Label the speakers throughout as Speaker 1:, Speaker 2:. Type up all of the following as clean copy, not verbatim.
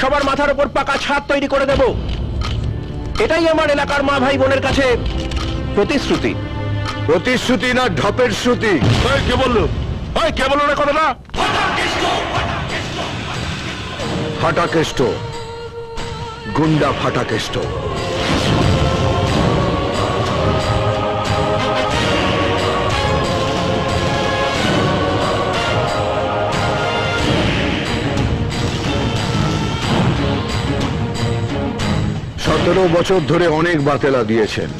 Speaker 1: সবার মাথার উপর পাকা ছাদ তৈরি করে দেব। এটাই আমার এলাকার মা ভাই বোনের কাছে প্রতিশ্রুতি।
Speaker 2: প্রতিশ্রুতি না ঢপের শ্রুতি?
Speaker 1: কে বললো? কে বললো না কথাটা?
Speaker 2: ফাটাকেষ্ট, গুন্ডা ফাটাকেষ্ট। 17 বছর ধরে অনেক বাতেলা দিয়েছেন,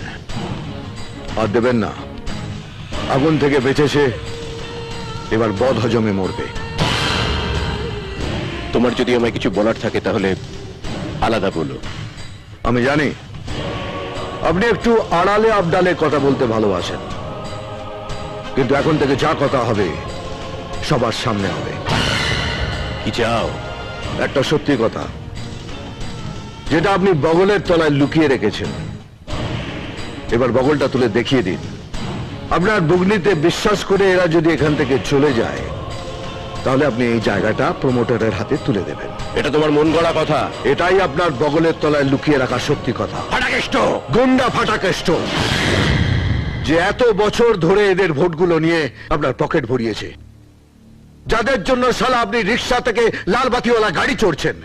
Speaker 2: আর দেবেন না। আগুন থেকে বেঁচেছে, এবার বদ হজমে মরবে।
Speaker 1: তোমার যদি আমায় কিছু বলার থাকে তাহলে আলাদা বলো।
Speaker 2: আমি জানি আপনি একটু আড়ালে আবডালে কথা বলতে ভালোবাসেন, কিন্তু এখন থেকে যা কথা হবে সবার সামনে হবে।
Speaker 1: কি চাও?
Speaker 2: একটা সত্যি কথা, যেটা আপনি বগলের তলায় লুকিয়ে রেখেছেন, এবার বগলটা তুলে দেখিয়ে দিন। আপনার বুগনিতে বিশ্বাস করে এরা যদি এখান থেকে চলে যায়, তাহলে আপনি এই জায়গাটা প্রমোটারের হাতে তুলে দেবেন।
Speaker 1: এটা তোমার মন গড়া কথা?
Speaker 2: এটাই আপনার বগলের তলায় লুকিয়ে রাখা সত্যি কথা।
Speaker 1: ফাটাকেষ্ট,
Speaker 2: গুন্ডা ফাটাকেষ্ট, যে এত বছর ধরে এদের ভোটগুলো নিয়ে আপনার পকেট ভরিয়েছে, যাদের জন্য শালা আপনি রিক্সা থেকে লাল বাতিওয়ালা গাড়ি চড়ছেন,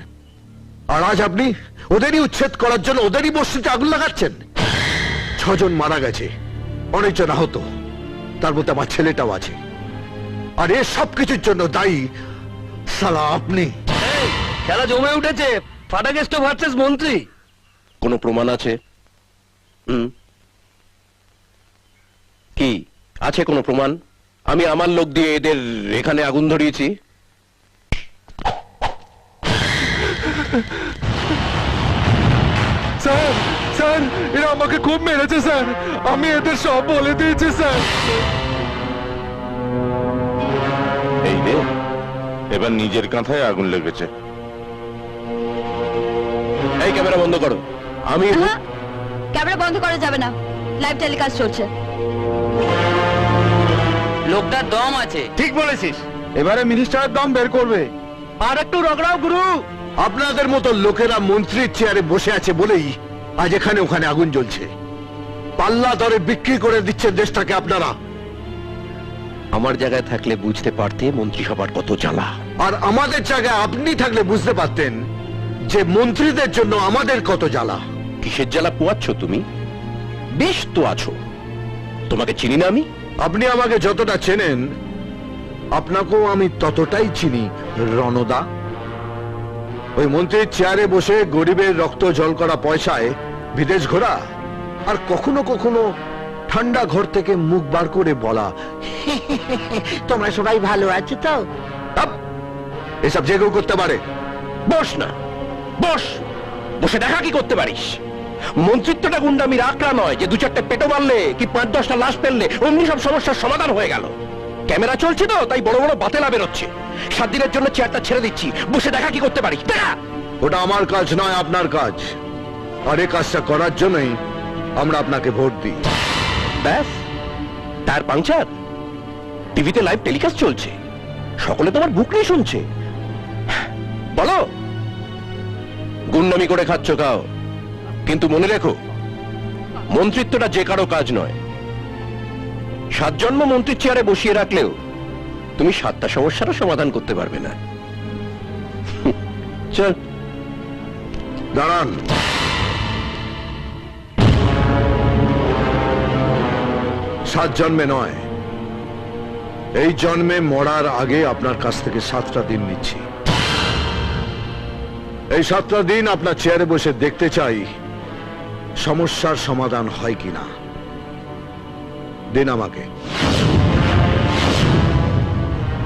Speaker 2: আর আজ আপনি ওদেরই উচ্ছেদ করার জন্য ওদেরই বস্তিতে আগুন লাগাচ্ছেন। 6 জন মারা গেছে, অনেকজন আহত, তার মধ্যে আমার ছেলেটাও আছে। আর এর সবকিছুর জন্য দায়ী শালা আপনি।
Speaker 3: খেলা জমে উঠেছে, ফাটাকেষ্ট ভার্সেস মন্ত্রী।
Speaker 1: কোনো প্রমাণ আছে? কি আছে কোনো প্রমাণ? আমি আমার লোক দিয়ে এদের এখানে আগুন ধরিয়েছি।
Speaker 4: স্যার, স্যার, এরা আমাকে খুব মেরেছে স্যার, আমি এদের সব বলে দিয়েছি স্যার।
Speaker 5: এই রে, এবার নিজের কাঁথায় আগুন লেগেছে।
Speaker 1: এই ক্যামেরা বন্ধ করো। আমি
Speaker 6: ক্যামেরা বন্ধ করা যাবে না, লাইভ টেলিকাস্ট চলছে।
Speaker 3: লোকটার দম আছে।
Speaker 4: ঠিক বলেছিস, এবারে মিনিস্টারের দম বের করবে।
Speaker 3: আর একটু রগড়াও গুরু।
Speaker 2: আপনাদের মতো লোকেরা মন্ত্রীর চেয়ারে বসে আছে বলেই আজ এখানে ওখানে আগুন জ্বলছে। পাল্লা দরে বিক্রি করে দিচ্ছেন দেশটাকে আপনারা।
Speaker 1: আমার জায়গায় থাকলে বুঝতে পারতে মন্ত্রিসভার কত জ্বালা।
Speaker 2: আর আমাদের জায়গায় আপনি থাকলে বুঝতে পারতেন যে মন্ত্রীদের জন্য আমাদের কত জ্বালা।
Speaker 1: কিসের জ্বালা পোয়াচ্ছ তুমি? বেশ তো আছো, তোমাকে চিনি না আমি?
Speaker 2: আপনি আমাকে যতটা চেনেন, আপনাকেও আমি ততটাই চিনি রণদা। ওই মন্ত্রীর চেয়ারে বসে গরিবের রক্ত জল করা পয়সায় বিদেশ ঘোরা, আর কখনো কখনো ঠান্ডা ঘর থেকে মুখ বার করে বলা,
Speaker 7: তোমরা সবাই ভালো আছো তো?
Speaker 2: এসব যে কেউ করতে পারে।
Speaker 1: বস না, বস, বসে দেখা কি করতে পারিস। মন্ত্রিত্বটা গুন্ডামির আঁকড়া নয় যে 2-4টে পেটো মারলে কি 5-10টা লাশ ফেললে অমনি সব সমস্যার সমাধান হয়ে গেল। ক্যামেরা চলছে তো, তাই বড় বড় বাতেলা বেরোচ্ছে। 7 দিনের জন্য চেয়ারটা ছেড়ে দিচ্ছি, বসে দেখা কি করতে পারিস দেখা।
Speaker 2: ওটা আমার কাজ নয়, আপনার কাজ। আর এই কাজটা করার জন্যই আমরা আপনাকে ভোট দিই।
Speaker 1: ব্যাস, টায়ার পাংচার? টিভিতে লাইভ টেলিকাস্ট চলছে, সকলে তোমার বুক নিয়ে শুনছে। বলো, গুন্ডামি করে খাচ্ছ খাও, কিন্তু মনে রেখো, মন্ত্রিত্বটা যে কারো কাজ নয়। 7 জন্ম মন্ত্রীর চেয়ারে বসিয়ে রাখলেও তুমি 7টা সমস্যারও সমাধান করতে পারবে না। চল
Speaker 2: দাঁড়ান। সাত জন্মে নয়, এই জন্মে মরার আগে আপনার কাছ থেকে 7টা দিন নিচ্ছি। এই 7টা দিন আপনার চেয়ারে বসে দেখতে চাই সমস্যার সমাধান হয় কিনা। দিন আমাকে।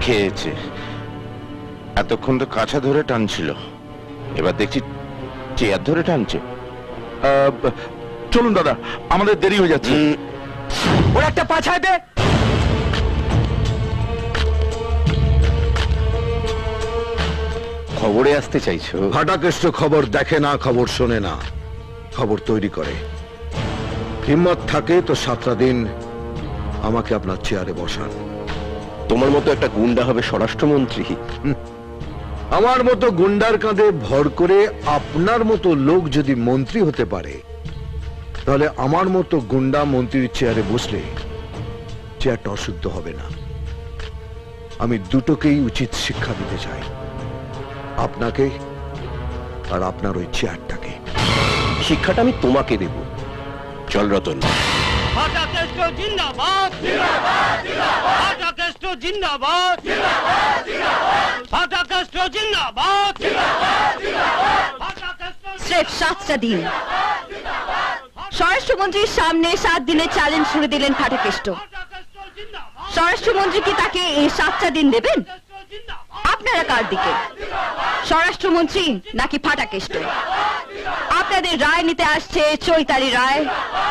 Speaker 5: খেয়েছে, এতক্ষণ তো কাছা ধরে টানছিল, এবার দেখছি চেয়ার ধরে টানছে। চলুন দাদা, আমাদের দেরি হয়ে যাচ্ছে।
Speaker 3: ওর একটা পাছায় দে।
Speaker 1: খবরে আসতে চাইছো?
Speaker 2: ফাটাকেষ্ট খবর দেখে না, খবর শোনে না, খবর তৈরি করে। হিম্মত থাকে তো 7টা দিন আমাকে আপনার চেয়ারে বসান।
Speaker 1: তোমার মতো একটা গুন্ডা হবে স্বরাষ্ট্রমন্ত্রী?
Speaker 2: আমার মতো গুন্ডার কাঁধে ভর করে আপনার মতো লোক যদি মন্ত্রী হতে পারে, তাহলে আমার মতো গুন্ডা মন্ত্রীর চেয়ারে বসলে চেয়ারটা অশুদ্ধ হবে না। আমি দুটোকেই উচিত শিক্ষা দিতে চাই, আপনাকে আর আপনার ওই চেয়ারটাকে।
Speaker 1: শিক্ষাটা আমি তোমাকে দেব। চল রতন।
Speaker 3: ফাটা কেষ্ট জিন্দাবাদ ফাটা কেষ্ট জিন্দাবাদ ফাটা কেষ্ট জিন্দাবাদ ফাটা কেষ্ট
Speaker 6: স্রেফ 7টা দিন। স্বরাষ্ট্রমন্ত্রীর সামনে 7 দিনের চ্যালেঞ্জ ছুড়ে দিলেন ফাটাকেষ্ট। স্বরাষ্ট্রমন্ত্রী কি তাকে এই 7টা দিন দেবেন? আপনারা কার দিকে, স্বরাষ্ট্রমন্ত্রী নাকি ফাটাকেষ্ট? আপনাদের রায় নিতে আসছে চৈতালি রায়,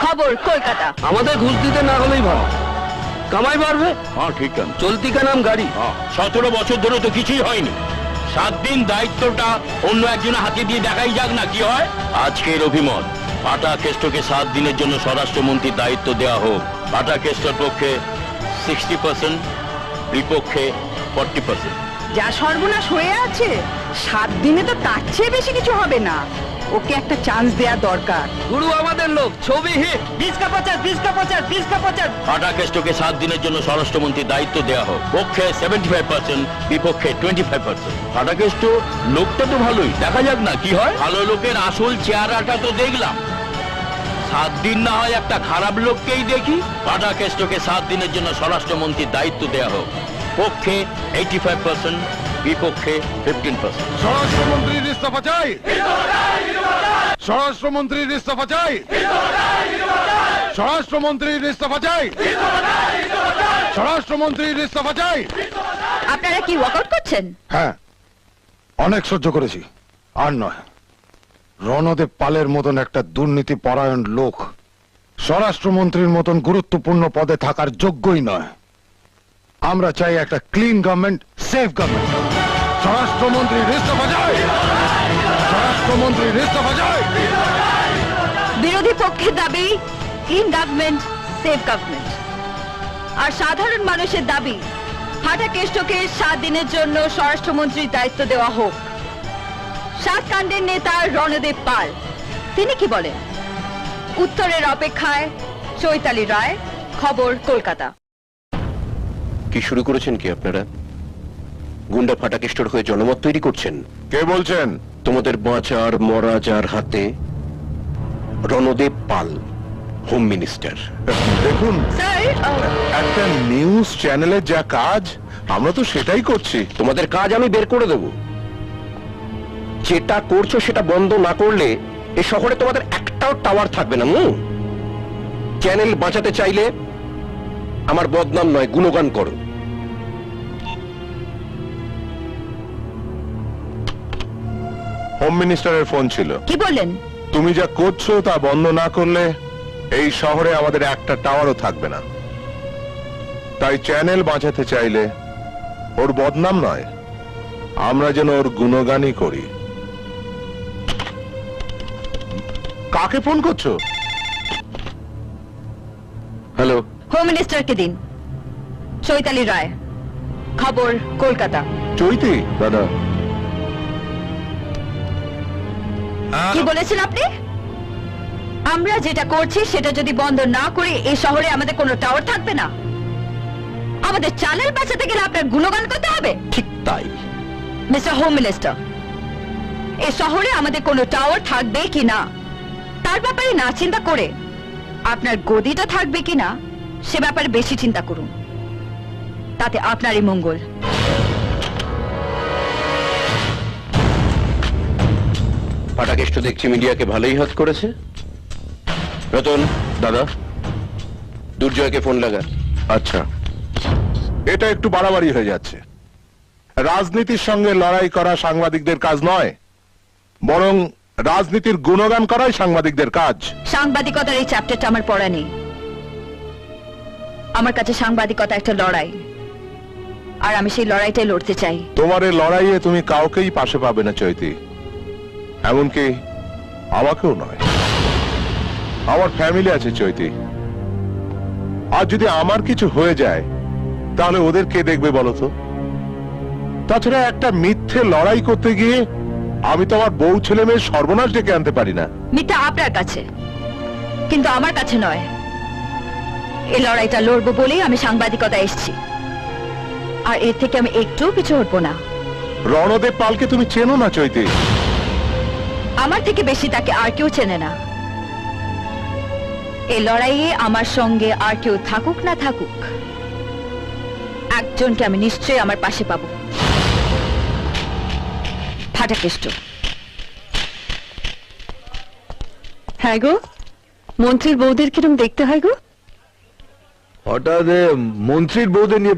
Speaker 6: খবর কলকাতা।
Speaker 3: আমাদের ঘুষ দিতে না হলেই ভালো, কামাই বাড়বে,
Speaker 5: হ্যাঁ ঠিক আছে।
Speaker 3: চলতি কা নাম গাড়ি।
Speaker 1: 17 বছর ধরে তো কিছুই হয়নি। 7 দিন দায়িত্বটা অন্য একজনের হাতে দিয়ে দেখাই যাক না কি হয়। আজকের অভিমত, ফাটাকেষ্টকে 7 দিনের জন্য স্বরাষ্ট্রমন্ত্রীর দায়িত্ব দেওয়া হোক। ফাটাকেষ্টর পক্ষে 60%, বিপক্ষে 40%।
Speaker 8: যা সর্বনাশ হয়ে আছে 7 দিনে তো তার চেয়ে বেশি কিছু হবে না। ওকে একটা চান্স দেয়া দরকার।
Speaker 3: গুরু আমাদের লোক, ছবি হিট।
Speaker 8: 20 का 50, 20 का 50, 20 का 50।
Speaker 1: ফাটাকেষ্টকে 7 দিনের জন্য স্বরাষ্ট্রমন্ত্রীর দায়িত্ব দেওয়া হোক। পক্ষে 75%, বিপক্ষে 25%। ফাটাকেষ্ট লোকটা তো ভালোই, দেখা যাক না কি হয়। ভালো লোকের আসল চেহারাটা তো দেখলাম, 7 দিন না হয় একটা খারাপ লোককেই দেখি। ফাটাকেষ্টকে 7 দিনের জন্য স্বরাষ্ট্রমন্ত্রীর দায়িত্ব দেওয়া হোক। পক্ষে 85%, বিপক্ষে 15%।
Speaker 4: স্বরাষ্ট্রমন্ত্রীর ইস্তফা চাই, স্বরাষ্ট্রমন্ত্রীর ইস্তফা চাই, স্বরাষ্ট্রমন্ত্রীর ইস্তফা চাই, স্বরাষ্ট্রমন্ত্রীর ইস্তফা চাই।
Speaker 6: আপনারা কি ওয়াকআউট করছেন?
Speaker 4: হ্যাঁ, অনেক সহ্য করেছি, আর নয়। রণদেব পালের মতন একটা দুর্নীতি পরায়ণ লোক স্বরাষ্ট্রমন্ত্রীর মতন গুরুত্বপূর্ণ পদে থাকার যোগ্যই নয়। আমরা চাই একটা ক্লিন গভর্নমেন্ট, সেফ গভর্নমেন্ট। স্বরাষ্ট্রমন্ত্রীর ইস্তফা চাই, স্বরাষ্ট্রমন্ত্রীর ইস্তফা চাই।
Speaker 6: বিরোধী পক্ষের দাবি ক্লিন গভর্নমেন্ট, সেফ গভর্নমেন্ট। আর সাধারণ মানুষের দাবি ফাটাকেষ্টকে 7 দিনের জন্য স্বরাষ্ট্রমন্ত্রীর দায়িত্ব দেওয়া হোক। 7 কাণ্ডের নেতা রণদেব পাল, তিনি কি বলেন? উত্তরের অপেক্ষায় চৈতালি রায়, খবর কলকাতা।
Speaker 1: কি শুরু করেছেন কি আপনারা? গুন্ডা ফাটাকেষ্টর হয়ে জনমত তৈরি করছেন?
Speaker 5: কে বলছেন?
Speaker 1: তোমাদের বাঁচার মরা যার হাতে, রণদেব পাল, হোম মিনিস্টার।
Speaker 5: দেখুন,
Speaker 6: স্যার,
Speaker 5: একটা নিউজ চ্যানেলের যা কাজ, আমরা তো সেটাই করছি।
Speaker 1: তোমাদের কাজ আমি বের করে দেব। যেটা করছো সেটা বন্ধ না করলে এ শহরে তোমাদের একটাও টাওয়ার থাকবে না। চ্যানেল বাঁচাতে চাইলে আমার বদনাম নয়, গুণগান করো।
Speaker 5: হোম মিনিস্টারের ফোন ছিল।
Speaker 6: কি বললেন?
Speaker 5: তুমি যা করছো তা বন্ধ না করলে এই শহরে আমাদের একটা টাওয়ারও থাকবে না। তাই চ্যানেল বাঁচাতে চাইলে ওর বদনাম নয়, আমরা যেন ওর গুণগানই করি। কাকে ফোন করছো?
Speaker 1: হ্যালো,
Speaker 6: হোম মিনিস্টারকে দিন। চৈতালি রায়, খবর কলকাতা।
Speaker 5: চৈতি দাদা।
Speaker 6: কি বলেছেন আপনি? আমরা যেটা করছি সেটা যদি বন্ধ না করে এই শহরে আমাদের কোনো টাওয়ার থাকবে না। আমাদের চ্যানেল বাঁচাতে গেলে আপনার গুণগান করতে হবে।
Speaker 1: ঠিক তাই।
Speaker 6: মিস্টার হোম মিনিস্টার, এই শহরে আমাদের কোনো টাওয়ার থাকবে কি না তার ব্যাপারে না চিন্তা করে আপনার গদিটা থাকবে কি না সে ব্যাপারে বেশি চিন্তা করুন, তাতে আপনারই মঙ্গল।
Speaker 1: ফাটাকেষ্ট দেখছি মিডিয়াকে ভালোই হাত করেছে। রতন
Speaker 5: দাদা,
Speaker 1: দুর্জয়কে ফোন লাগা।
Speaker 5: আচ্ছা, এটা একটু বাড়াবাড়ি হয়ে যাচ্ছে। রাজনীতির সঙ্গে লড়াই করা সাংবাদিকদের কাজ নয়, বরং রাজনীতির গুণগান করাই সাংবাদিকদের কাজ।
Speaker 6: সাংবাদিকতার এই চ্যাপ্টারটা আমার পড়া নেই। আমার কাছে সাংবাদিকতা একটা লড়াই, আর আমি সেই লড়াইটাই লড়তে চাই।
Speaker 5: তোমার এই লড়াইয়ে তুমি কাউকেই পাশে পাবে না চৈতি, এমনকি আমাকেও নয়। আমার ফ্যামিলি আছে চৈতি, আর যদি আমার কিছু হয়ে যায় তাহলে ওদের কে দেখবে বলো তো? তাছাড়া একটা মিথ্যে লড়াই করতে গিয়ে আমি তো আমার বউ ছেলে মেয়ের সর্বনাশ ডেকে আনতে পারি না।
Speaker 6: মিথ্যা আপনার কাছে, কিন্তু আমার কাছে নয়। এই লড়াইটা লড়বো বলেই আমি সাংবাদিকতা এসেছি, আর এর থেকে আমি একটুও পিছু হটবো না।
Speaker 5: রণদেব পালকে তুমি চেনো না চৈতি?
Speaker 6: আমার থেকে বেশি তাকে আর কেউ চেনে না। এই লড়াইয়ে আমার সঙ্গে আর কেউ থাকুক না থাকুক, একজনকে আমি নিশ্চয়ই আমার পাশে পাবো, ফাটাকেষ্ট।
Speaker 8: হ্যাঁ গো, মন্ত্রীর বউদের কিরম দেখতে হয় গো?
Speaker 2: হঠাৎ মন্ত্রীর বউদের নিয়ে